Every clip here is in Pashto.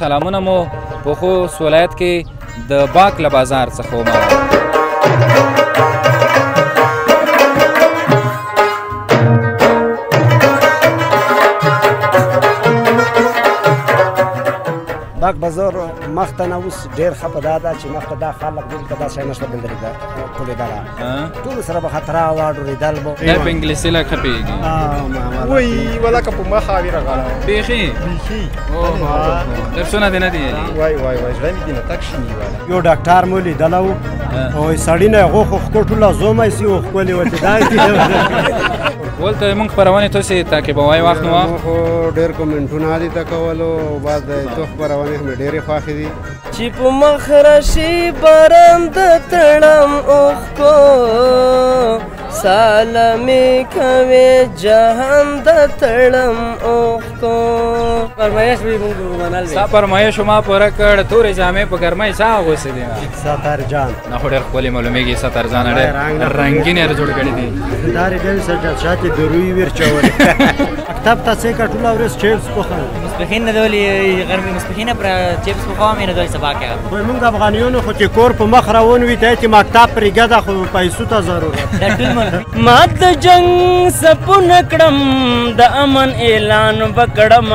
سلامونه مو په خوست ولایت کې د باک له بازار څخه ومنئ. باک بازار مخته نه اوس ډېر ښه په دا ده چې مخته دا خلک دلته دا شی نشته ټولېدله ټولو سره به خطره وه ډورېدل به دا په انګلیسي لږ ښه پوهېږي وایي ولکه په مخه وي راغلی بیخي درسونه دې نه دي وای وای وای زړه مې دې نه تک شي نیولی یو ډاکټر مو لیدلی و او سړي نه یې غوښ وښکو ټوله زومی سي وښکولې وتې دا ولته موږ خپرونې تاسې تعقیبوئ وخت نو وخت خو ډېر کومنټونه دي ته کولو او بعد د تو خپرونې مې ډېرې خوښې دي چې په مخ راشي باران د تړم اوښکو سلامې کوې جهان د تړم اوښکو فرمایش به موږ ومنل ستا فرمایش ما پوره کړ تورې جامې په ګرمۍ چا اغوستې دي ستر جان نه خو ډېر ښکلې معلومېږي ستر جان ډېر رنګین یې جوړ کړي دي دا ډېر سجاد شاته د روی ویر چولې مکتب ته څه کا ټوله ورځ چیپس پخوم مصبحین نه دولی غرمې مصبحین پر چیپس پخوم نه دولی سبا کې خو موږ افغانیانو خو چې کور په مخ روان وي ته چې مکتب پرېږده ده خو پیسو ته ضرورت دا ټول ما د جنګ سپونه کړم د امن اعلان وکړم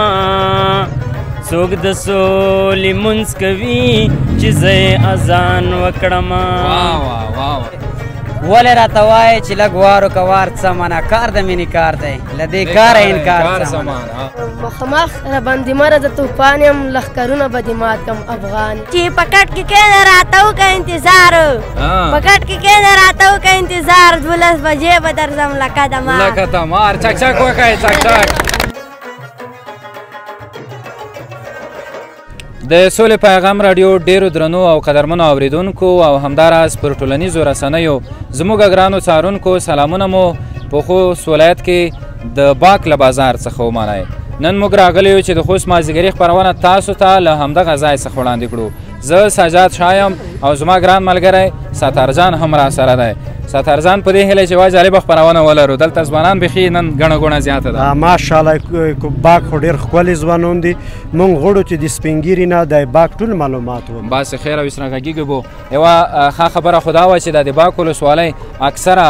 څوک د سولې منځ کوي چې زه یې اذان وکړم ولې راته وایې چې لږ وار وکړه وار څه منه کار د مینې کار دی له دې کاره انکار څه مخامخ راباندې مره د طوفان یم لښکرونه به دې مات کړم افغان چې په کټ کې کښېنه راته وکړه انتظار په کټ کې کښېنه راته وکړه انتظار 12 بجې به درځم لکه د مار لکه د مار چک چک وکړئ چک چک د سولې پیغام راډیو ډیرو درنو او قدرمنو اوریدونکو او همداراز پر ټولنیزو رسنیو زموږ ګرانو څارونکو سلامونه مو په خوست ولایت کې د باک له بازار څخه ومنئ. نن موږ راغلي یو چې د خوست مازدیګري خپرونه تاسو ته له همدغه ځای څخه وړاندې کړو. زه سجاد شاه یم او زما ګران ملګری سترجان هم راسره دی. سترجان په دې هیله چې یوه جالبه خپرونه ولرو. دلته ځوانان بیخي نن ګڼه ګوڼه زیاته ده. ماشاءالله باک خو ډېر ښکلي ځوانان دي. موږ غواړو چې د سپین ږیري نه د باک ټول معلومات وکړو. باسې خیر او اسره غږیږو بو یوه ښه خبره خو دا وه چې د باک ولسوالۍ اکثره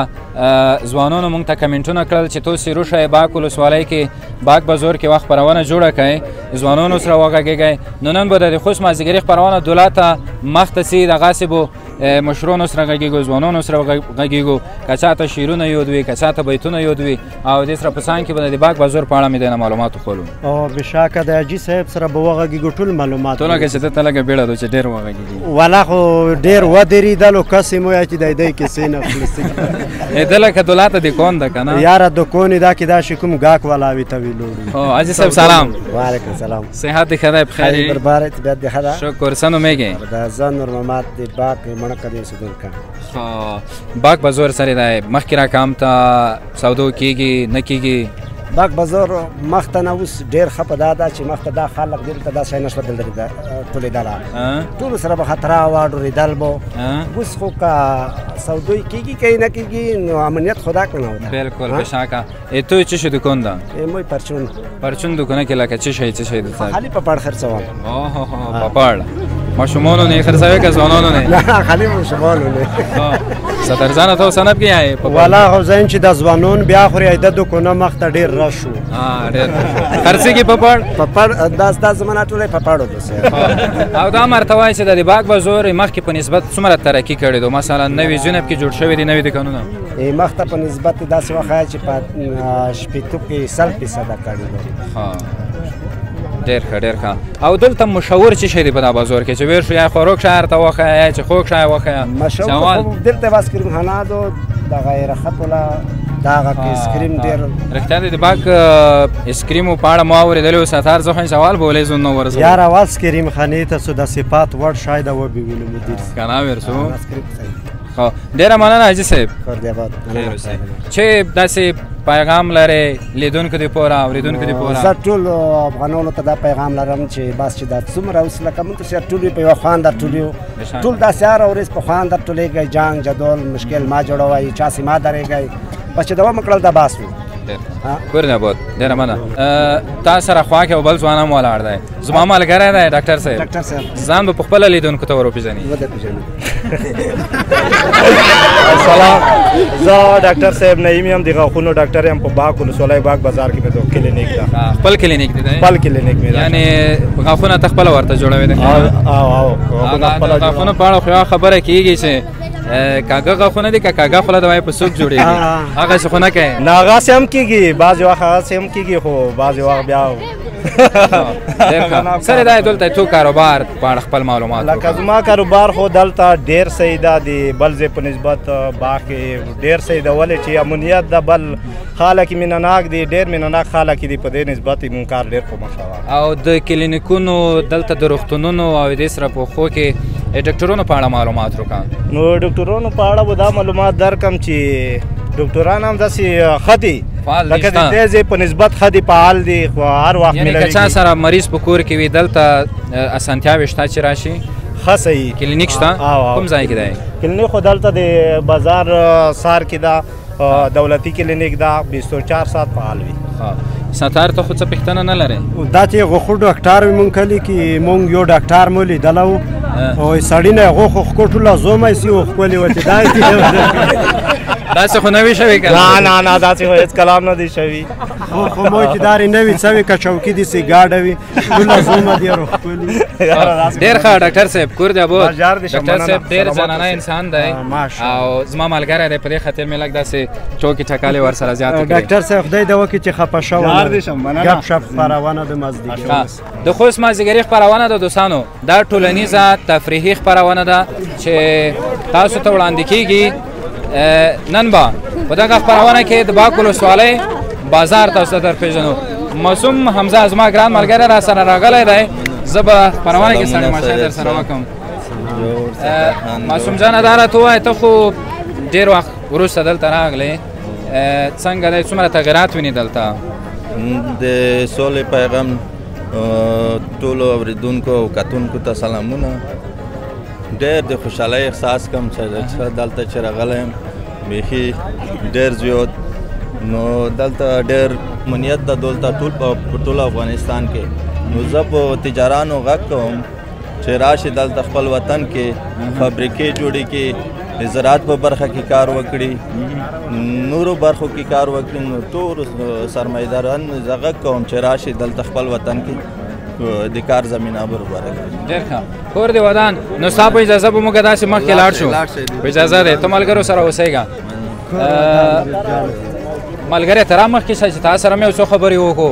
ځوانانو موږ ته کمنټونه کړل چې تاسې روشئ باک ولسوالۍ کې باک بازار کې وخت خپرونه جوړه کړئ ځوانانو سره وغږېږئ. نو نن به د خوست مازدیګري خپرونه دولته مخته سي دغسې به مشرانو سره غږیږو ځوانانو سره غږیږو که چاته شعرونه یاد وي که چاته بیتونه یاد وي او دې سره په څنګ کې به د باک بازار په اړه مې دنه معلومات وخولو او بېشکه د حاجي صاحب سره به وغږیږو ټول معلومات ټوله که چې ده ته لږه بیړه ده چې ډېر وغږیږي والا خو ډېر ودرېدلو کسې مو یا چې د دې کیسې نه خلاصېږي ده لکه دولته دکان ده که نه یاره دکان دا کې دا چې کوم ګاک والا وي ته ویلوړي حاجي صاحب سلام وعلیکم سلام صحت دې ښه دی بخیر یې برباره طبیعت دې ښه ده شکر څه نومېږې د زه نور محمد د باک مڼکه دې اوسېدونکی باک بازار سره دی مخکې راکام ته سودو کېږي نه کېږي باک بازار مخته نه اوس ډېر ښه په دا ده چې مخته دا خلک دلته دا شی نه شوه ټولېدله ټولو سره به خطره وه ډورېدل به اوس خو که سودوی کېږي که نه کېږي نو امنیت خدا که نه بلکل بشکه توی چه شي دکان ده موی پرچون پرچون دکانه کې لکه چه شی دلته خالي پپړ خرڅوم پپړ ماشومانو نه خرڅوي که ځوانانو نه نه خالي ماشومانو نه سترجانه ته سنب کې یې والا خو زین چې د ځوانان بیا خوري د دکانه مخته ډېر رش شو ډېر خرڅېږي پپړ دا زمانه ټوله پپړو ده او دا مرته وایي چې د باک بازار مخکې په نسبت څومره ترقي کړې ده مثلا نوي جنب کې جوړ شوي دي نوي دکانونه مخته په نسبت داسې وښیه چې په شپېتو کې 100% کړي ده ډېر ښه ډېر ښه او دلته مشهور څه شی دی په دا بازار کې چې ویل شو یا خوراک شهر ته وښیه یا چې خوږ شی وښیه مشهور دلته به اسکریم خانه ده دغه رخت ولا دغه کې اسکریم ډېر رښتیا دی د باک اسکریمو په اړه ما اورېدلی و ستار زه خو سوال به ولې زه نه ورسوم یار اول اسکریم خانې ته څو د صفات وړ شاید وبوینو مدیر که نه ورسو ډېره مننه حاجي صاحب چې داسې پیغام لرې لیدونکو دپاره اورېدونکو دپاره زه ټول افغانانو ته دا پیغام لرم چې بس چې دا څومره اوس لکه موږ ته ټول په یوه خواندر ټول یو ټول داسې هره ورځ په خواندر ټولېږئ جنګ جدول مشکل ما جوړوئ چاسې ما درېږئ بس چې دوام کړل دا بس و کور دې آباد ډېره مننه تا سره خوا کې یو بل ځوان هم ولاړ دی زما ملګری دی ډاکټر صاحب ځان به په خپله لیدونکو ته ور وپېژني سلام زه ډاکټر صاحب نعیم یم د غاښونو ډاکټر یم په باغ ولسوالۍ باغ بازار کې مې د کلینیک ده خپل کلینیک دی خپل کلینیک مې ده یعنې غاښونه ته خپله ورته جوړوي د غاښونو په اړه خو یوه خبره کېږي چې کاږه غاښونه دي که کاږه خوله د وایي په څوک جوړېږي هغسې خو نه کوي نه هغسې هم کېږي بعضې وخت هغسې هم کېږي خو بعضې وخت بیا سره دا دلته تو کاروبار په اړه خپل معلومات لکه زما کاروبار خو دلته ډېر صحیح ده د بل ځای په نسبت باغ کې ډېر صحیح ده ولې چې امنیت ده بل خلک مینهناک دي ډېر مینهناک خلک دي په دې نسبت زموږ کار ډېر په مخه او د کلینیکونو دلته د روغتونونو او دې سره په خو کې ډاکټرونو په اړه معلومات وکړه نو ډاکټرونو په اړه به دا معلومات درکړم چې ډاکټران هم داسې ښه دي لکه د دې ځای په نسبت ښه دي فعال دي خو هر وخت یعنې که چا سره مریض په کور کې وي دلته اسانتیاوې شته چې راشي ښه صحیح کلینیک شته کوم ځای کې دی کلینیک خو دلته د بازار سار کې ده دولتي کلینیک ده 24 ساعت فعال وي ستار ته خو څه پوښتنه نه لرې دا چې غوښو ډاکټر وي مونږ کلي کې مونږ یو ډاکټر مو لیدلی و او سړي نه یې غوښو ښکو ټوله زومی سي و ښکلې وتې دا داسې خو نه وي شوي که نه داسې خو هېڅ کلام نه دی شوي خو مو چې دارې نه وي څه وي که چوکي داسې ګاډه وي ټوله زومه دي او ښکلي ډېر ښه ډاکټر صاحب کور دی ابود ډاکټر صاحب ډېر زنانه انسان دی او زما ملګری دی په دې خاطر مې لږ داسې چوکې ټکالې ورسره زیاتې کړې ډاکټر صاحب خدای دې وکړي چې خفه شوی ګپ شپ خپرونه د مازدیګر د خوست مازدیګري خپرونه ده دوستانو دا ټولنیزه تفریحي خپرونه ده چې تاسو ته وړاندې کېږي نن به په دغه خپرونه کې د باک ولسوالۍ بازار تاسو ته درپېژنو معصوم حمزه زما ګران ملګری را سره راغلی دی زه به خپرونه کې سړی ماشی در سره وکړم معصوم جانه دا راته ووایه ته خو ډېر وخت وروسته دلته راغلی څنګه دی څومره تغیرات ویني دلته د سولې پیغام ټولو اورېدونکو او کتونکو ته سلامونه ډېر د خوشحالۍ احساس کوم چې دلته چې راغلی یم بیخي ډېر زیات نو دلته ډېر امنیت ده دلته په ټول افغانستان کې نو زه په تجارانو غږ کوم چې راشي دلته خپل وطن کې فابریکې جوړې کړي د زراعت په برخه کې کار وکړي نورو برخو کې کار وکړي نو ټول سرمایداران زه غږ کوم چې راشي دلته خپل وطن کې د کار زمینه برابره کړي ډېر ښه کور دې ودان نو ستا په اجازه به موږ داسې مخکې لاړ شو په اجازه دی ته ملګرو سره اوسېږه ملګری ته را مخکې شه چې تا سره مې یو څو خبرې وکړو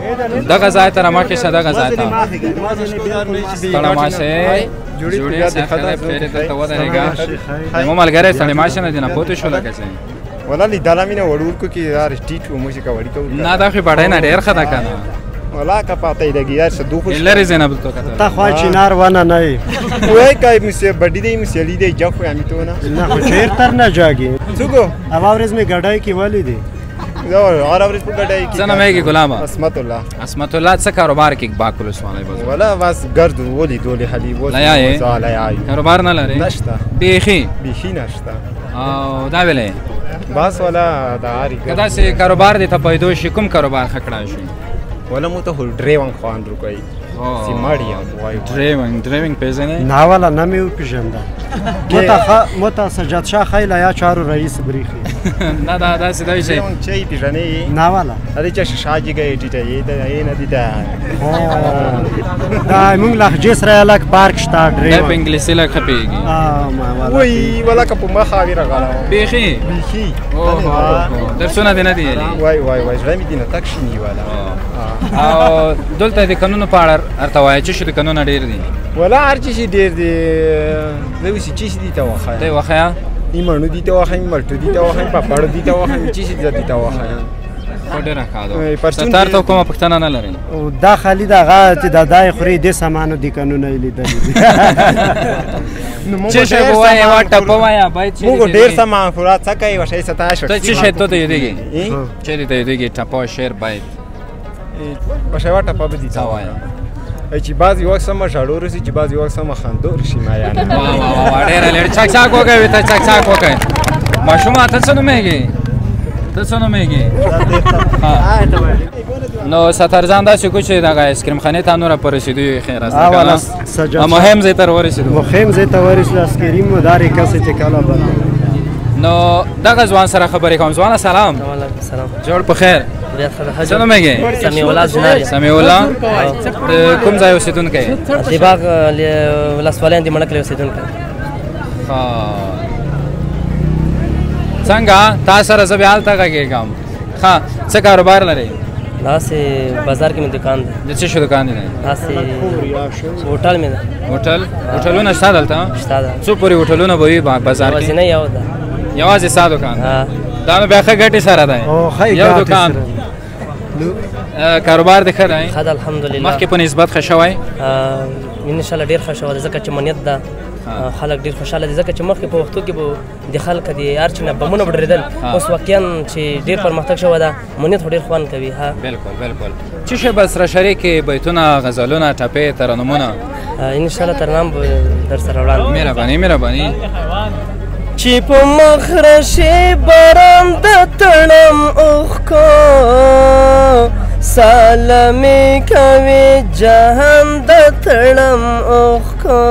دغه ځای ته را مخکې شه دغه ځای ته ستړی مه شئ جوړې ښه دی پښې دې دلته ودرېږه زموږ ملګری ستړی مه شه نه دې نه پوه شو لکه چې ولا لیدله مې نه وړوکو کې دا ټیټ و موږ که وړي کوو نه دا خو بډای نه ډېر ښه ده که نه ولا که پاتې لګي یار څه دوه لري زینب تو کته تا خو چینار ونه نه وای کای مې بډی دی مې سلی دی جخ یې تو نه نه خو چیر تر نه جاګي څوګو اواورز می ګډای کی ولی دی زه اور اورز په ګډای کی څنګه مې کی غلام اسمت الله څه کاروبار کې باکل وسوالای بس ولا بس ګرد ولي دولی حلی و لا یې کاروبار نه لري نشته بیخي نشته او دا ویلې بس ولا دا اړ کدا سه کاروبار دې ته پیدا شي کوم کاروبار خکړای شي ولا مو ته ډرایوینګ خوان روکای سیماړیا وای ډرایوینګ پیژنې نه ولا نه مې پیژنده متا سجاد شاه خیل یا چارو رئیس بریخي نه دا سیدای شي چي پیژنې نه ولا ا دې چې شاجي گئی ټیټه یې دا نه دي دا موږ لهجه سره الګ پارک شتا ډرایو په انګلیسي لکه خپيږي ما ولا وای ولا که په مخه وی راغلا بیخي اوه درسونه دې نه دی وای زړه مې دینه تک شنی والا او دلته د قانون په اړه ارته وایي چې د قانون ډیر دي ولا هر چی ډیر دي نو چې چی دي ته واخا دی واخا ایمانو دي ته واخا ملټو دي ته واخا پپاړو دي ته واخا چی دي ته واخا ډیر ښه ده ستار ته کومه پښتنه نه لري او دا خالي دا غا چې د دای خوري د سامانو د قانون لیدل چې شه وای واټه پوایا بای چې موږ ډیر سامان خورا څه کوي وشي 27 ته چې شه ته دیږي چې دې دیږي ټاپو شیر بای وشي واټه په دې څه وایا چې بعضی وخت سم ژړور شي چې بعضی وخت سم خندور شي ما یعنی وا ډیر لړ چاک چاک وکوي ته چاک چاک وکوي ماشومه ته څه نومېږي ته څه نومېږي؟ نو سترجان داسې کو چې دغه آیسکریم خانې ته نوره په رسېدو یې ښې راسته که نه مهم ځای ته ورسېدو مهم ځای ته ورسېدو آیسکریم مو دا ریکسې چې کله بند نو دغه ځوان سره خبرې کوم. ځوانه سلام. وعلیکم سلام. جوړ په خیر. څه نومېږي؟ سمیع الله زناري. سمیع الله د کوم ځای اوسېدونکی یې؟ د باغ ولسوالیان د مڼه کلي اوسېدونکی. څنګه تا سره زه بیا هلته غږېږم. ښه څه کاروبار لرئ؟ داسې بازار کې مې دکان دی. د څه شي دکان دی؟ داسې هوټل مې ده. هوټلونه شته دلته؟ شته ده. څو پورې هوټلونه به وي بازار کې؟ یوازینی یو ده. یوازې ستا دکان؟ دا نو بیا ښه ګټې سره دی. یو دکان کاروبار دې ښه دی؟ ښه ده الحمدلله. مخکې په نسبت ښه شوی؟ انشاءالله ډېر ښه شوی دی ځکه چې امنیت ده. خلک ډېر خوشحاله دي ځکه چې مخکې په وختو کې به د خلکو د هر چي نه بمونه به ډرېدل اوس واقعا چې ډېر پرمختګ شوی ده امنیت خو ډېر خوند کوي. بلکل بلکل. څه شی به سره شریکې بیتونه غزلونه ټپې ترنمونه؟ انشاءالله ترنم به در سره وړاندې. مهرباني مهرباني. چې په مخ راشي باران د تړم اوښکو سلامي کوي جهان د تړم اوښکو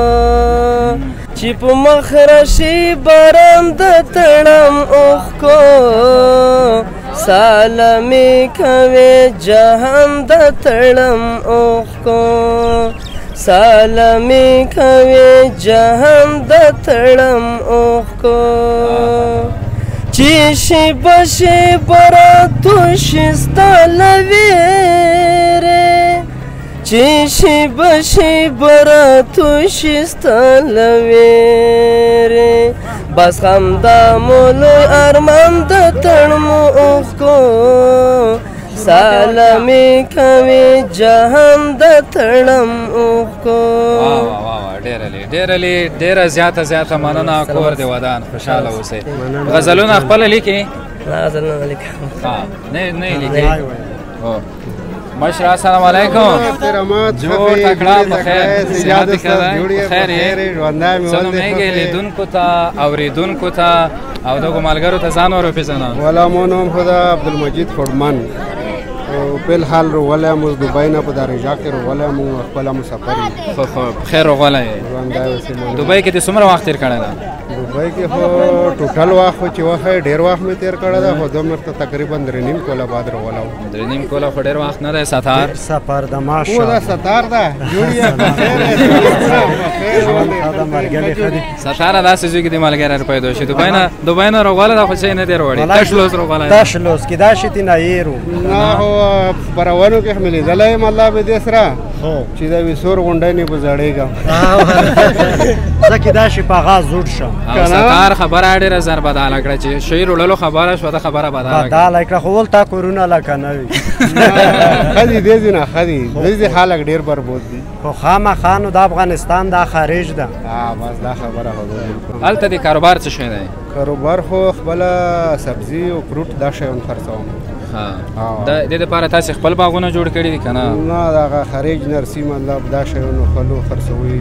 چې په مخ راشي باران د تړم اوښکو سلامي کوي جهان د تړم اوښکو سلامي کوي جهان د تړم اوښکو چې شیبه شیبه توشي ستا له ویرې چې شیبه شیبه توشي ستا له ویرې بس خندا مو لوی ارمان د تړمو اوښکو سلامي کوي جهان د تړم اوښکو. ډېره زیاته مننه. کور دې ودان خوشحاله اوسئ. غزلونه خپله لیکې؟ نه غزلونه نه لیکم. نه یې لیکې؟ مشره السلام علیکم. جوړ تکړه په خیر صحت ښه دی؟ په خیر یې؟ څه نومېږي لیدونکو ته اورېدونکو ته او دغو ملګرو ته ځان ور وپېژنه. والا مو نوم خو ده عبدالمجید فوډمن. فلحال روغلی یم اوس دوبۍ نه په دارجا کې روغلی یم خپله مسافر یم. خیر روغلی یې؟ دوبۍ کې دې څومره وخت تېر کړی ده؟ دوبۍ کې خو ټوټل وخت خو چې وخت یې ډېر وخت مې تېر کړی ده خو دومره ته تقریبا 3.5 کوله بعد روغلی وم. 3.5 کوله خو ډېر وخت نه دی. ستار سفر د ماشاءالله. دا ستار ده جوړ یې ستاره داسې ځای کې دې ملګری پیدا شي. دوبۍ نه روغلی ده خو څه یې نه دی روړی. تشلوس روغلی ده. تشلوس کې دا شي نه یېرو نه خو پرونو کې مې لیدلی یم الله به دې سره چې د ویسور غونډۍ نه به زړېږم ځکه دا شي په هغه زوړ شم. او ستار خبره ډېره زر بداله کړه چې شعر وړلو خبره شوه ده خبره بداله کړه خو ولته کورونه لکه نه وي. ښه دي دې ځي نه ښه دي دې خلک ډېر بربود دي خو خامخا نو د افغانستان دا خارج ده. بس دا خبره خو هلته د کاروبار څه شی دی؟ کاروبار خو خپله سبزي او فروټ دا شیان خرڅوم. د دې دپاره تاسې خپل باغونه جوړ کړي دي که نه؟ نه دغه خارج نرسي مطلب دا شیانو خلو خرڅوي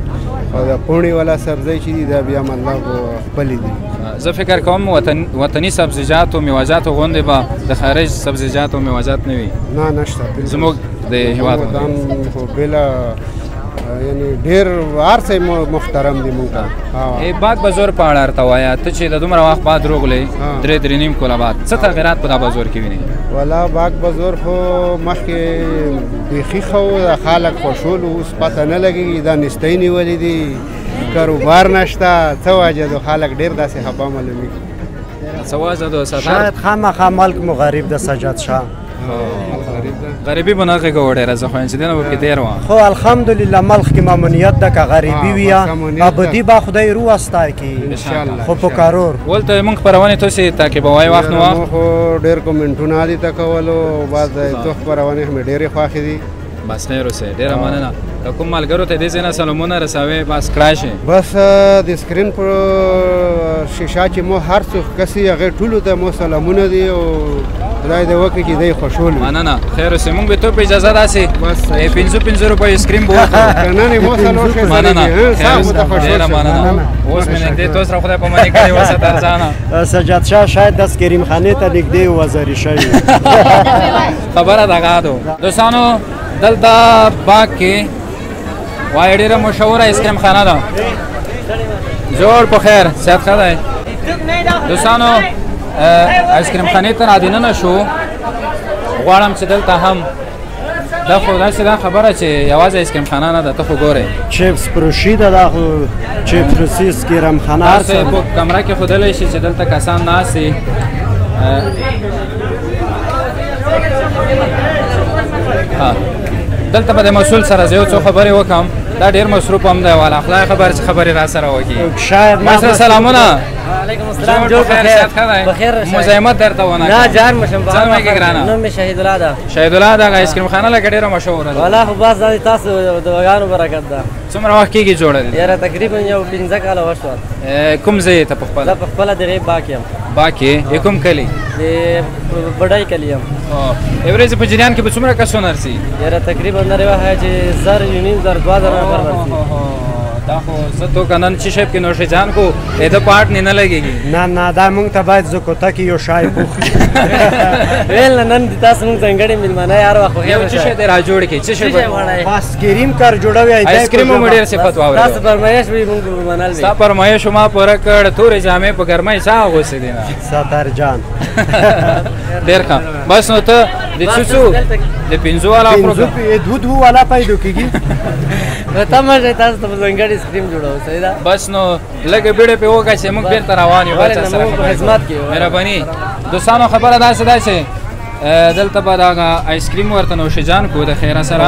او د پوڼې والا سبزۍ چې دي دا بیا مطلب خپلې دي. زه فکر کوم وطني سبزیجاتو میوهجاتو غوندې به د خارج سبزیجاتو میوهجات نه وي. نه نشته زموږ د هېواد وطن خو بېله یعنی ډېر هر څه محترم دي موږ ته. باغ بازار په اړه راته وایه ته چې د دومره وخت بعد روغلی 3.5 کوله بعد څه تغیرات په دا بازار کې وینې؟ والا باغ بازار خو مخکې بیخي ښه و د خلک خوشحال اوس پته نه لګېږي دا نستۍ نیولې دي کاروبار نشته څه وجه ده خلک ډېر داسې خفه معلومېږي. څه وجه ده شاید خامخا ملک مو غریب ده سجاد شاه. غریبي به نه غږوه ډېره زه خو انسیدنه به پکې تېر وم. خو الحمدلله ملک کې مامونیت ده که غریبي وي ابدي به خدای رو استا کړي خو په کارور ولته موږ خپرونې تاسې تعقیبوئ وخت نو وخت. خو ډېر کومنټونه دي ته کولو بعد تو خپرونې مې ډېرې خوښې دي. بس خیر اوسئ ډېره مننه. که کوم ملګرو ته دې ځای نه سلامونه رسوئ بس کړای شي. بس د سکرین په شیشه چې مو هر څوک کسي هغې ټولو ته مو سلامونه دي او د خدای دې وکړي چې دی خوشحال وي. مننه. خیر اوسې موږ به تو په اجازه داسې 5 روپۍ اسکریم به وخورو. که نه نه مو څلور شی مننه. ډېره مننه. اوس مې نږدې تو سره خدای په منې کړې وه سترجانه. سجاد شاه شاید د اسکریم خانې ته نږدې وزري شوي. خبره دغه ده. دوستانو دلته باغ کې وایي ډېره مشهوره اسکریم خانه ده. جوړ په خیر صحت ښه دی. دوستانو آیسکریم خانې ته رادننه شو. غواړم چې دلته هم دا خو داسې دا خبره چې یوازې آیسکریم خانه نه ده، ته خو ګورې چپس فروشي ده، دا خو چپس فروشي اسکریم خانه هر څه په کمره کې ښودلی شي چې دلته کسان ناست دي. دلته به د مسؤل سره زه یو څو خبرې وکړم. دا ډېر مصروف هم دی، والا خدای خبر چې خبرې را سره وکړي. شاید ماسره سلامونه. وعلیکم السلام. جوړ بخیر مزاحمت درته ونه نه جان مشم څه نوم یې ګرانه؟ نوم مې شهید الله ده. شهید الله دغه آیسکریم خانه لکه ډېره مشهوره ده. والله خو بس دا تاسو د دعاګانو برکت ده. څومره وخت کېږي جوړه دي؟ یاره تقریبا یو 15 کاله وشول. کوم ځای ته په خپله؟ زه په خپله دغې باغ کې یم. باغ کې کوم کلي؟ د بډای کلي یم. یو ورځې په جریان کې به څومره کسونه رسي؟ یاره تقریبا نرې وایي چې 1000 یونین 1000 2000 نفر رسي. دا خو زه تو که نن چې شیب کې نوش جان کو د پاټ نه لګېږي. نه نه دا مونږ ته باید زکوته کې یو شای پوخي ویل نن تاسو مونږ ځانګړې مېلمانه یار واخو یو څه شی دې را جوړ کړي څه شی آیسکریم کار جوړوي آیسکریم مو ډېر صفت واوري تاسو فرمایش به مونږ منل ستا فرمایش ما پوره کړ تورې جامې په ګرمۍ څه اغوستې دي نه ستر جان ډېر ښه بس نو ته د څو د 5 والا دود والا پیدا کېږي نو تاسو تاسو ته ځانګړې اسکریم جوړو صحیح ده بس نو لږه بیړه په وکړه چې موږ بیرته روان یو بچا سره خدمت کې مهرباني دوستانو خبره داسې ده چې دلته به دغه آیسکریم ورته نوشجان کو د خیره سره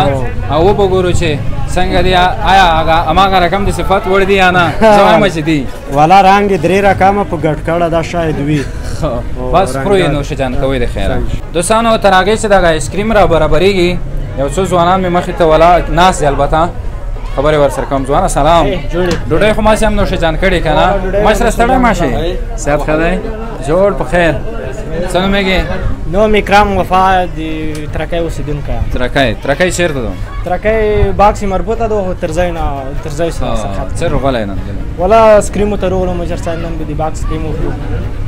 او وګورو چې څنګه دی آیا هغه هماغه رقم د صفات وړ دي یا نه زما چې دي والا رنګ درې رقمه په ګډ کړه دا شاید وي بس پرو یې نوشجان کوي د خیره دوستانو تر هغې چې دغه آیسکریم را برابرېږي یو څو ځوانان مې مخې ته ولا ناست دي البته خبرې ورسره کوم ځوانه سلام ډوډۍ خو ماسې هم نوشجان کړې که نه ما سره ستړی ماشې صحت ښه دی جوړ په خیر څه نوم یې نوم اکرام وفا د ترکۍ اوسېدونکی یم ترکۍ چېرته ده ترکۍ باغ سې مربوطه ده خو تر ځای سره څه روغلی نن والا اسکریم ته روغلم ژر ساعت نن به د باغ اسکریم وخورو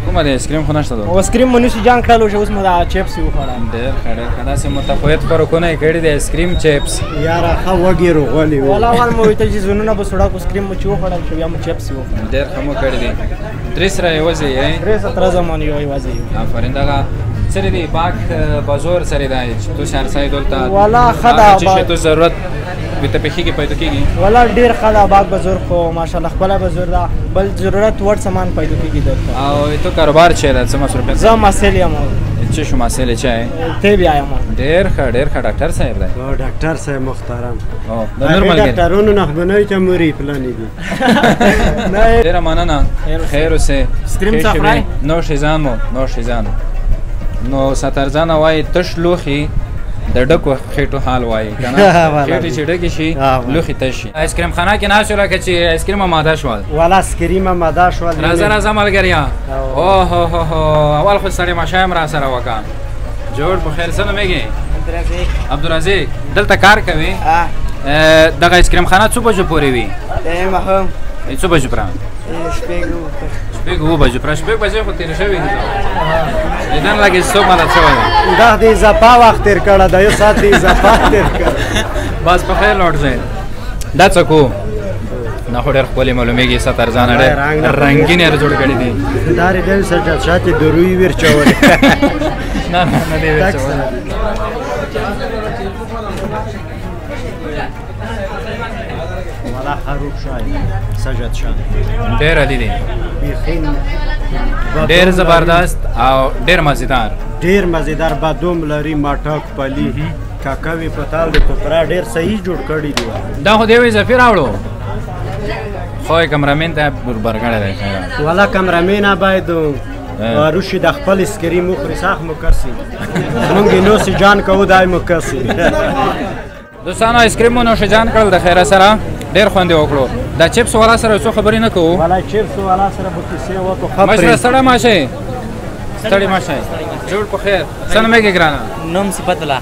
کومه د اسکریم خو نشته ده او اسکریم مو نشي جان کړل اوس مو دا چپس وخوړل ډېر ښه ډېر ښه داسې متفاوت فرقونه یې کړي د اسکریم چپس یاره ښه وږي روغلي وو والا اول مو ویل چې زونونه به سوډاک اسکریم مو چې وخوړل چې بیا مو چپس وخوړل ډېر ښه مو کړي دي درې سره یوازې یې درې سره زمان یوازې آفرین دغه سری دی باغ بازار سری دی تو شهرسای دلته والا خدا چې تو ضرورت به ته پخې کې پیدا کیږي والا ډیر خدا باغ بازار خو ماشاءالله خپل بازار دا بل ضرورت ور سامان پیدا کیږي دلته او تو کاروبار چیرې ده څه مصروفیت زه مسئله یم چې شو مسئله چای ته بیا یم ډیر ښه ډاکټر صاحب دی او ډاکټر صاحب محترم او د نورمال ډاکټرونو نه بنوي چې موري پلان دي نه ډیر مننه خیر اوسه سکریم صفرای نوشیزان نو سترجان وای تش لوخي د ډکو خېټو حال وای کنه خېټې چې ډکې شي لوخي تش شي آیسکریم خانه کې ناست لکه چې آیسکریم ماده شول والا آیسکریم ماده شول راځه ملګریا او هو اول خو سړی ماشایم را سره وکا جوړ په خیر سره میږي عبدالرزاق دلته کار کوي دغه آیسکریم خانه څو بجو پورې وي مخم څو بجو پران شپږ بجو پر شپږ بجې خو تېر شوي دي دن لګې څو ماده شوی دی دا د اضافه وخت تېر کړی دا یو ساعت د اضافه تېر کړی بس په خیر لوټ ځئ دا څه کو نه خو ډېر ښکلې معلومېږي سترجانه ډېر رنګین یې جوړ کړي دي دا ډېر سجاد شاه چې د روی ورچولې نه دې ورچولې والا خروب شای سجاد شاه ډېر عالي دی ډېر زبردست او ډېر مزیدار بادوم لري ماټک پلی کاکاوي پتال د کوپرا ډېر صحیح جوړ کړی دی دا خو دی اضافي راوړو خو کمرامین ته برګړی دی والا کمرامین باید روشي د خپل اسکریم وخوري ساخ مکسي موږ نو سي جان کوو دای مکسي دوستانو آیسکریم مو نوشجان کړل د خیره سره ډېر خوند یې وکړو دا چپس والا سره څو خبرې نه کوو والا چپس والا سره به کیسې وکړو مشره ستړی ماشئ جوړ په خیر څه نومېږي ګرانه نوم صفت الله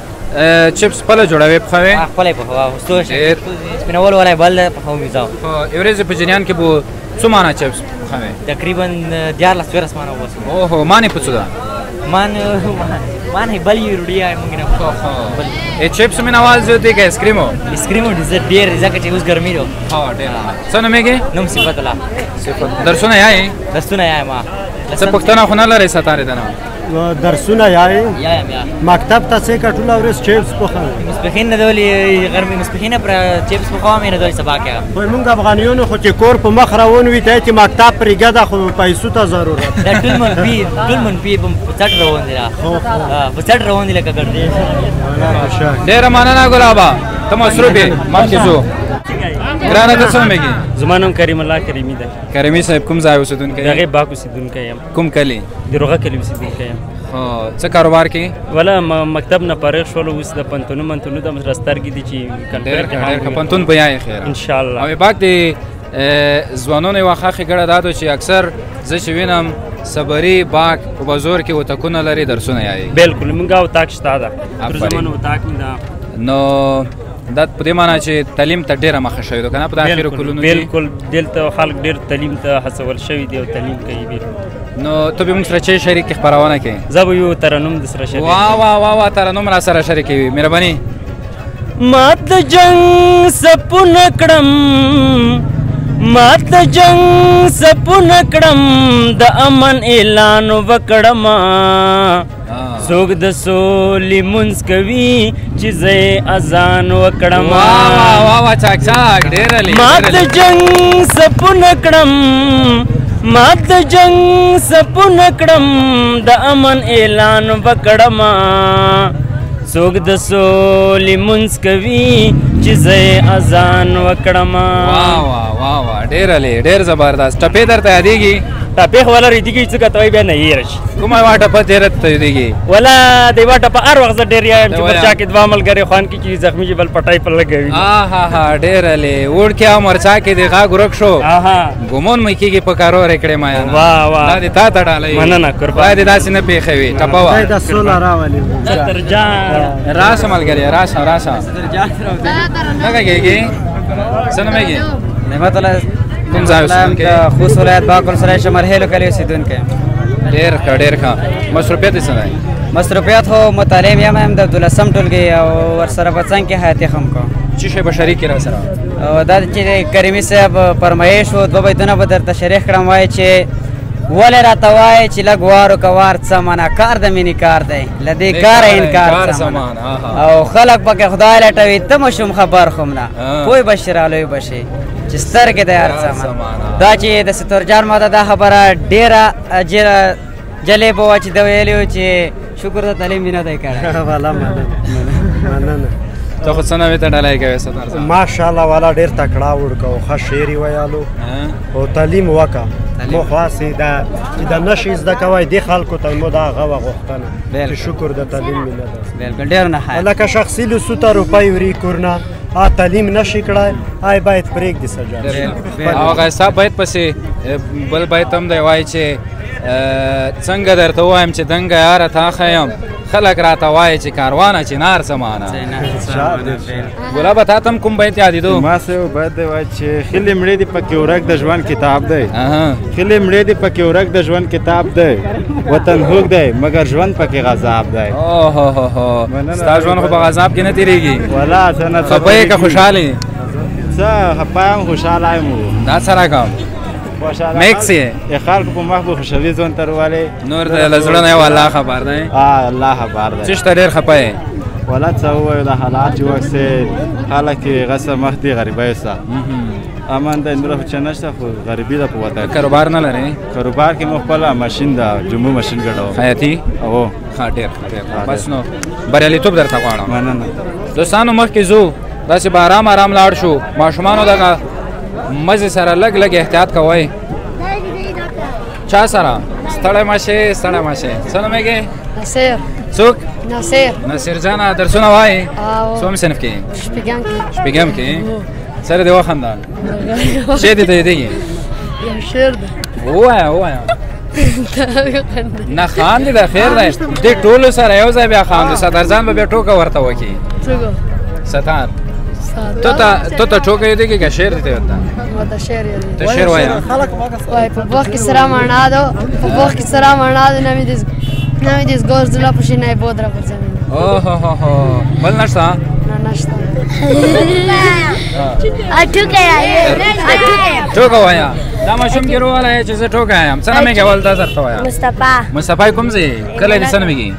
چپس خپله جوړوې پخوې خپله یې پخوه ستو سپینول والی بل پخوم یې زه یو ورځې په جریان کې به څو مانه چپس پخوې تقریبا 14 مانه وباسم اوهو مانې په څه ده مان بل یې روډي مونږ نه ای چپس مینوال زه دی که اسکریمو اسکریمو ډېر ځکه چې اوس ګرمي ده ډېر څه نومېږي نوم صفت الله درسونه یایې درسونه یایم څه پوښتنه خو نه لرئ ستارې ده نه درسونه یایې مکتب ته څې که ټوله ورځ چپس پخوئ ماسپښین نه دولې غرمې ماسپښین پر چپس پخوم یې نه دولې سبا کې خو موږ افغانیانو خو چې کور په مخ روان وي ته چې مکتب پرېږده ده خو پیسو ته ضرورت دا ټول منفي په څټ روان دي په څټ روان دي لکه ګرځي ډېره مننه ګلابه ته مصروف یې مخکې ځو ګرانه ته څه نومېږي زما نوم کریم الله کریمي دی کریمي صاحب کوم ځای اوسېدونکی د هغې باغ اوسېدونکی یم کوم کلي د روغه کلي اوسېدونکی یم څه کاروبار کې ولا مکتب نه فارغ شولو اوس د پنتونو د رسترګې دي چې ډېر ښه پنتون به یایې خیر انشاءالله او باک د ځوانانو یوه ښه ښېګړه دا ده چې اکثر زه چې وینم صبري باک په بازور کې وتکونه لري درسونه یایې بلکل موږ اتاق شته ده تر زمانو اتاق مې ده نو دا په دې معنی چې تعلیم ته ډېره مخه شوې ده که نه په اخرو کلونو کې بلکل دلته خلک ډېر تعلیم ته هڅول شوي دي او تعلیم کوي نو ته به موږ سره چې شریک خپرونه کوې زه به یو ترنم د سره شریک وا ترنم را سره شریکوي مهرباني ما د جنګ سپونه کړم ما د جنګ سپونه کړم د امن اعلان وکړم څوک د سولې مونځ کوي چې زه یې اذان وکړم ما د جنګ سپونه کړم ما د جنګ سپونه کړم د امن اعلان وکړم څوک د سولې مونځ کوي چې زه یې اذان وکړم ډېر زبردست ټپې درته یادېږي ټپې خو ولا ریدېږي څه که ته وایې بیا نه هېره شي کومه یوه ټپه تېره ته یادېږي ولا د یوه ټپه هر وخت زه ډېر یم چې پر چا کې دوه ملګري خوان کې چې زخمي چې بل پټی په لګوي ډېره وړکې او مرچا کې د غاګ ورک شو ګمون مې کېږي په کارور یې کړې مایانه دا دې تا ته ډالۍ مننه قربان باید داسې نه پېښوي ټپه وه راشه ملګري راشه نه کېږي څه نومېږي نعمت الله کوم ځای اوسېدونکی خوست ولایت باغ ولسوالۍ شمرهیلو کلي اوسېدونکی ډېر ښه مصروفیت یې څه دی مصروفیت خو متعلم یم د 12 ټولګي او ورسره په څنګ کې حیاتي هم کوم څه شی به شریک را سره دا چې کریمي صاحب فرمایش و دوه بیتونه به درته شریک کړم وایي چې ولې راته وایي چې لږ وار وکه څه منه کار د مینې کار دی له دې کاره انکار څه منه او خلک پکې خدای لټوي ته مشوم خبر خو نه پوه به شي رالوی به شي چې سترګې د هر څه دا چې د ستورجان ماته دا خبره ډېره جلې به وه چې ده ویلي و چې شکر د تعلیم مې نه دی کړی مننه ته خو څه نوې ته ډالۍ کوې ستار ماشاءالله والا ډېر تکړه وړکه او ښه شعر یې ویالو او تعلیم وکړه مو خاصې دا چې د نشي زده کوی دې خلکو ته مو دا هغه وه غوښتنه چې شکر د تعلیم مې نه بالکل ډېر نه لکه شخصي لسو ته روپۍ وړي کورنه تعلیم نشي کړی آی باید پرېږدي سجا هغه صاحب باید پسې بل باید هم دی وایي چې څنګه درته ووایم چې دنګه یاره تا ښیم خلک راته وایي چې کاروانه چنار څه معنه ګلابه تا ته هم کوم بیت یادېدو ما سه یو بیت دی وایي چې خلې مړې دي پکې ورک د ژوند کتاب دی خلې مړې دي پکې ورک د ژوند کتاب دی وطن هوک دی مګر ژوند پکې غذاب دی ستا ژوند خو په غذاب کې نه تېرېږي ولا څه نه خفه یې که خوشحال یې څه خفه یم خوشحاله یم دا څه راکړم میکس یې خلکو په مخ به خوشحالي ځوان ته راولې نور د له زړه نه یو الله خبر دی الله خبر دی څه شته ډېر خفه یې ولا څه ووایو د حالات چې وکسې خلک یې غصه مخ دي غریبۍ سته امان دی نوره خو څه نشته خو غریبي ده په وطن کاروبار نه لرې کاروبار کې مو خپله ماشین ده جمبو ماشین ګډوم خیاطي هو ډېر بس نو بریالیتوب درته غواړم مننه دوستانو مخکې ځو داسې به ارام لاړ شو ماشومانو دغه مزې سره لږ احتیاط کوئ چا سره ستړی مه شئ څه نومېږې نصیر څوک نصیر جانه درسونه وایې څوم صنف کې شپږم کې سره دې وخنده شی دې ته یادېږي یو شعر ده ووایه نه خاندې د خیر دی دې ټولو سره یو ځای بیا خاندې سترجان به بیا ټوکه ورته وکړي ستار تو ته ټوکه یې دی که شعر دی ته ته شعر وایه وای په باغ کې سره مڼا ده په باغ کې سره مڼا ده نمی دیز گوز دلا پشینه بود را پر زمین اوه بل نشته نه نشته ټوکه وایه دا ماشوم کې رووالی چې زه ټوکه یم څه نومېږي اول دا درته وایه مصطفی کوم ځای کلی دې څه نومېږي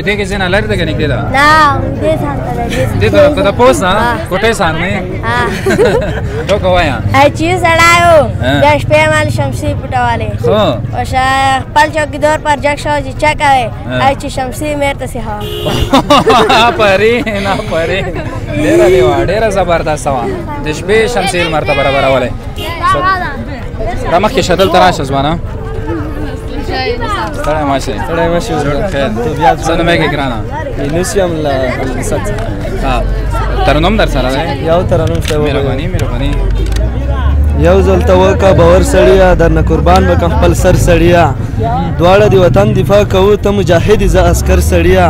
دې کې ځای نه لرې ده که نږدې ده دې طرف ته د پوست نه کوټۍ سان مې ټوکه وایه چی سړی و بیا شپې مال شمسي پټولې او خپل چوکیدار پر جګ شو چې چا کوې چې شمسي مېرته سي هوا آفرین آفرین ډېره دې وه ډېره زبردسته وه د شپې شمسي لمر ته برابرولی را مخکې شه دلته راشه ځوانه ستړی مه شئ ستړی مه شئ خیر څه نومېږي ګرانه یونس یم له نصرت څخه ترنم در سره دی یو ترنم ته مهرباني مهرباني یو ځل ته وکه باور سړیه درنه قربان به کړم خپل سر سړیه دواړه د وطن دفاع کوو ته مجاهد زه عسکر سړیه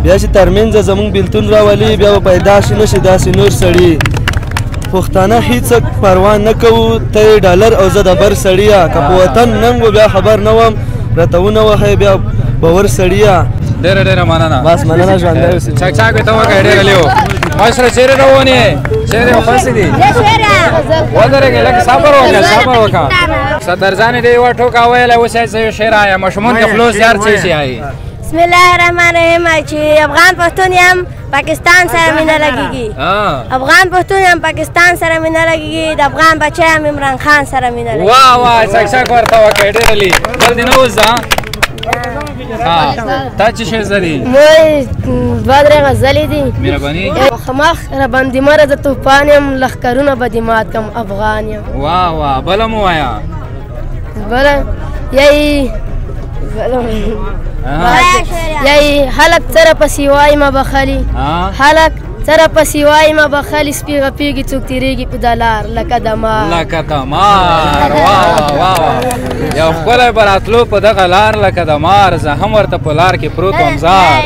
بیا چې ترمنځه زموږ بېلتون راولي بیا به پیدا شي نه شي داسې نور سړي پښتانه هیڅ پروا نه کوو ته یې ډالر او زه د بر سړیه که په وطن ننګ و بیا خبر نه وم راته ونوهئ بیا باور سړیه ډېره ډېره مننه بس مننه ژوندی اوسئ چاک مې ته وکړې ډېره لیو مشره چیرې روان یې چیرې خوښې دي ودرېږئ لږ صبر وکړه صبر وکړه سترجانې دې یوه ټوکه ویله اوس یې یو شعر آیا ماشومان کې خلوص یار څه شي آیي بسم الله الرحمن الرحیم چې افغان پښتون یم پاکستان سره مینه لګیږي افغان پښتون یم پاکستان سره مینه لګیږي د افغان بچی یم عمران خان سره مینه لګیږي واه واه چک ورته وکړئ ډېره لي بل دې نه اوس تا چې شی زه دي موی دوه درې غزلې دي مهرباني مخ راباندې مره زه طوفان یم لښکرونه به دې مات کړم افغان یم واه واه بله مو وایه بله یی یی خلک سره پسې وایي ما بخلي خلک سره پسې وایي ما بخلي سپي غپېږي څوک تېرېږي په دلار لکه دمار لکه دمار واه واه یو ښکلی به راتلو په دغه لار لکه دمار زه هم ورته په لار کې پروت وم زار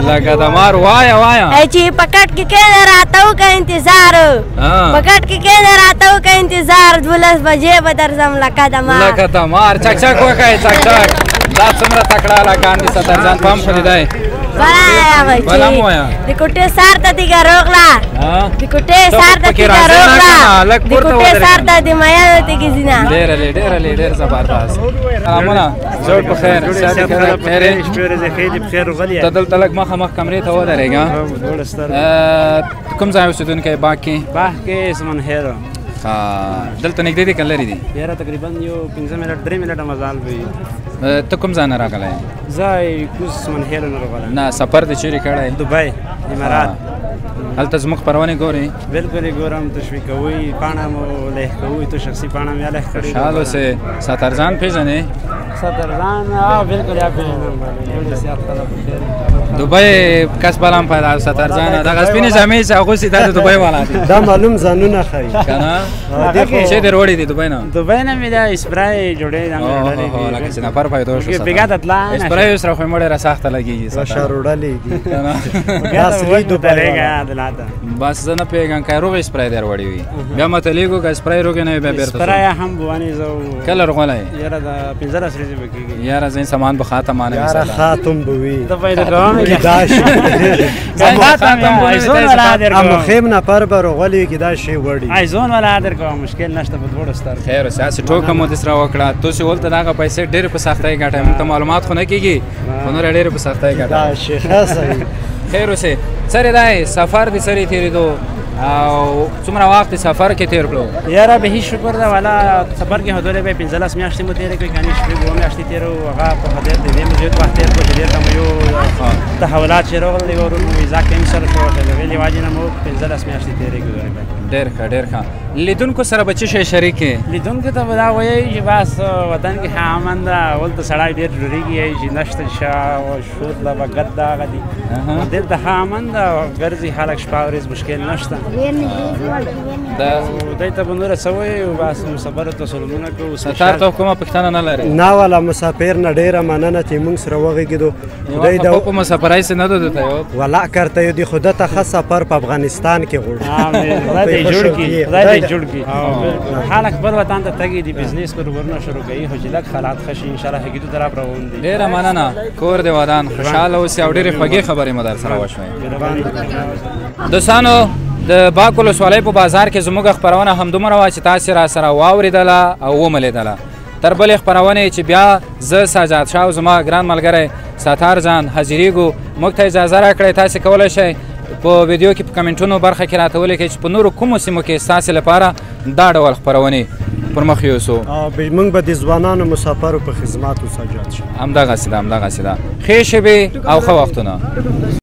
لکه دمار وایه وایه چې په کټ کې کښېنه راته وکړه انتظار په کټ کې کښېنه راته وکړه انتظار 12 بجې به درځم لکه دمار لکه دمار چک چک وکړئ چک چک دا څومره تکړه هلکان دي سترجان پام خو دې دی بله هم وایه د کوټې سر ته دیګه روغله د کوټې سر ته دیګه روغله د کوټې سر ته د میانو تېږي ځینه ډېره لې ډېره لې ډېر زبردست سلامونه زوړ په خیر صحت یې خیر یې ته دلته لږ مخامخ کمرې ته ودرېږه کوم ځای اوسېدونکی باغ کې باغ کې سمنهیرو دلته نږدې دي که لرې دي یاره تقریبا یو 15 منټ 3 منټه مزال وي ته کوم ځای نه راغلی زه کوز سمنهیرو نه راغلی نه سفر دې چیرې کړی دبی امارات هلته زموږ خپرونې ګورې بلکل یې ګورم تشویق کوئ پاڼه مو لیک کوئ تو شخصي پاڼه مې لیک کړې خوشحال اوسې سترجان پېژنې سترجان بلکل یا پېژنم دبی کس بلم پیدا سترجان دغه سپینې جامې چې اغوستې دا د دبی والا دي دا معلوم ځانونه ښایي که نه چې دې وروړي دي دبی نه دبی نه مې دا اسپرای جوړې لکه چې نفر پیدا شو بېګا ته تله اسپرای اوس راخو مې ډېره سخته لګېږي شاروړلې دي بس زه نه پوهېږم که روغ اسپرای در وړی وي بیا ماته لیکو که اسپرای روغې نه وي بیا بېرته اسپرای هم بوانې زه کله رغولی یاره د 15 ورځې به کېږي یاره زه سامان به خاتمانه وي یاره خاتم به وي ته پیدا کوم دا شي مخیم نفر به رغولی کې دا شی وړي ایزون والا در کوم مشکل نشته په دوړو ستر خیر اوسه هسې ټوکه مو دسره وکړه تاسې ولته دغه پیسې ډېرې په سختۍ ګټئ موږ ته معلومات خو نه کېږي خو نوره ډېرې په سختۍ ګټئ دا شی ښه صحیح خیر اوسې سرې دی سفر دې سرې تېرېدو او څومره وخت سفر کې تېر کړو یاره به هیڅ شکر ده والا سفر کې حدودې به 15 میاشتې مو تېرې کړې کني شپې 2 میاشتې تېرو هغه په خاطر د دې مې زیات وخت تېر کړو چې ډېر ته مو یو تحولات چې راغلي وو ویزا کې هم سره شو د ویلې واجې نه مو 15 میاشتې تېرې کړو ډېر ښه ډېر ښه لیدونکو سره به څه شی شریک یې لیدونکو ته به دا وایي چې بس وطن کې ښه امن ده هلته سړی ډېر ډېرېږي چې نشته شود ده به ګد ده هغه دي دلته ښه امن ده ګرځي خلک شپه ورځ مشکل نشته دای ته به نوره څه وایي بس مسافرو ته سلامونه کوو ستار ته کومه پوښتنه نه لري نه والا مسافر نه ډېره مننه چې موږ سره وغږېدو خدای د په مسافرای سره نه دوته یو ولا کرته یو دی خدا ته خاص سفر په افغانستان کې غوړ خدای دې جوړ کړي خدای دې جوړ کړي خلک بل وطن ته تګي دي بزنس کاروبارونه شروع کوي خو چې لږ حالات ښه شي انشاءالله هغې طرف روان دي ډېره مننه کور دې ودان خوشحاله اوسې او ډېرې خوږې خبرې مو در سره وشوې دوستانو د باک ولسوالۍ په بازار کې زموږ خپرونه همدومره وه چې تاسې را سره واورېدله او وملیدله تر بلې خپرونې چې بیا زه ساجاد شاه او زما ګران ملګری ستار جان حاضرېږو موږ ته اجازه راکړئ تاسې کولی شئ په ویډیو کې په کمنټونو برخه کې راته ولیکئ چې په نورو کومو سیمو کې ستاسې لپاره دا ډول خپرونې پر مخ یوسو موږ به د ځوانانو مسافرو په خدماتو ساجاد شو همدغسې ده همدغسې ده ښې شېبې او ښه وختونه